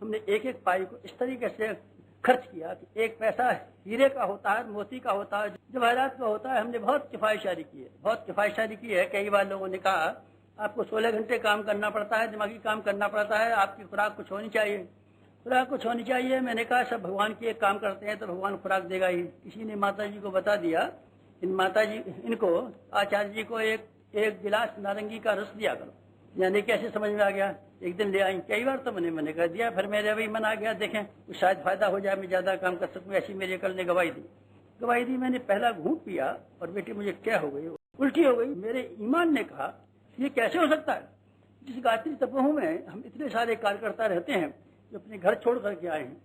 हमने एक एक पाई को इस तरीके से खर्च किया कि एक पैसा हीरे का होता है, मोती का होता है, जवाहरात का होता है। हमने बहुत किफायतशारी की है, बहुत किफायतशारी की है। कई बार लोगों ने कहा आपको 16 घंटे काम करना पड़ता है, दिमागी काम करना पड़ता है, आपकी खुराक कुछ होनी चाहिए, खुराक कुछ होनी चाहिए। मैंने कहा सब भगवान की एक काम करते हैं तो भगवान खुराक देगा ही। किसी ने माता जी को बता दिया, इनको आचार्य जी को एक गिलास नारंगी का रस दिया करो। यानी कैसे समझ में आ गया, एक दिन ले आई। कई बार तो मैंने कर दिया, फिर मेरे अभी मन आ गया देखें कुछ शायद फायदा हो जाए, मैं ज्यादा काम कर सकूं। ऐसी मेरी अकल ने गवाही दी। मैंने पहला घूंट पिया और बेटी मुझे क्या हो गई, उल्टी हो गई। मेरे ईमान ने कहा ये कैसे हो सकता है। जिस गायत्री तपोह में हम इतने सारे कार्यकर्ता रहते हैं जो अपने घर छोड़ करके आए हैं,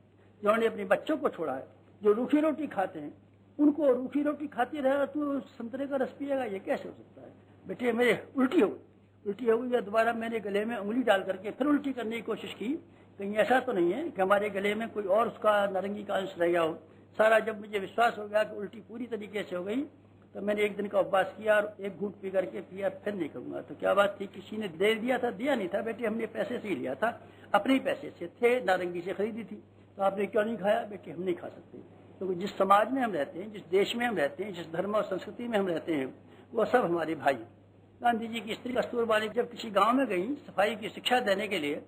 जिन्होंने अपने बच्चों को छोड़ा है, जो रूखी रोटी खाते हैं, उनको रूखी रोटी खाती रहे तो संतरे का रस पिएगा, ये कैसे हो सकता है। बेटे मेरे उल्टी हो गई या दोबारा मैंने गले में उंगली डाल करके फिर उल्टी करने की कोशिश की। कहीं ऐसा तो नहीं है कि हमारे गले में कोई और उसका नारंगी का अंश रह गया हो। सारा जब मुझे विश्वास हो गया कि उल्टी पूरी तरीके से हो गई तो मैंने एक दिन का उपवास किया और एक घूंट पी करके पिया, फिर नहीं करूंगा। तो क्या बात थी, किसी ने दे दिया था, दिया नहीं था बेटे, हमने पैसे से ही लिया था, अपने ही पैसे से थे, नारंगी से खरीदी थी। तो आपने क्यों नहीं खाया बेटे, हम नहीं खा सकते। तो जिस समाज में हम रहते हैं, जिस देश में हम रहते हैं, जिस धर्म और संस्कृति में हम रहते हैं, वो सब हमारे भाई। गांधी जी की स्त्री कस्तूरबा जब किसी गांव में गई सफाई की शिक्षा देने के लिए,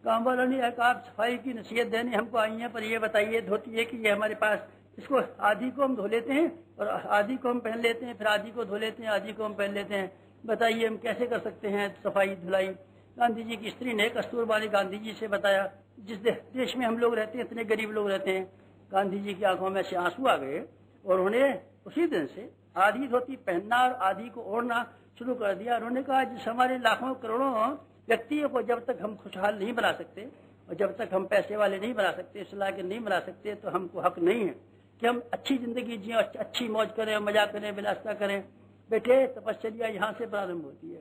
गांव वालों ने कहा आप सफाई की नसीहत देने हमको आई हैं, पर ये बताइए धोती है कि ये हमारे पास, इसको आधी को हम धो लेते हैं और आधी को हम पहन लेते हैं, फिर आधी को धो लेते हैं, आधी को हम पहन लेते हैं, बताइए हम कैसे कर सकते हैं सफाई धुलाई। गांधी जी की स्त्री ने कस्तूरबा गांधी जी से बताया, जिस देश में हम लोग रहते हैं इतने गरीब लोग रहते हैं। गांधी जी की आंखों में से आंसू आ गए और उन्होंने उसी दिन से आधी धोती पहनना और आधी को ओढ़ना शुरू कर दिया। उन्होंने कहा जिस हमारे लाखों करोड़ों व्यक्तियों को जब तक हम खुशहाल नहीं बना सकते और जब तक हम पैसे वाले नहीं बना सकते, सलाह के नहीं बना सकते, तो हमको हक नहीं है कि हम अच्छी जिंदगी जिए, अच्छी मौज करें, मजा करें, विलासता करें। बेटे तपस्या यहाँ से प्रारंभ होती है।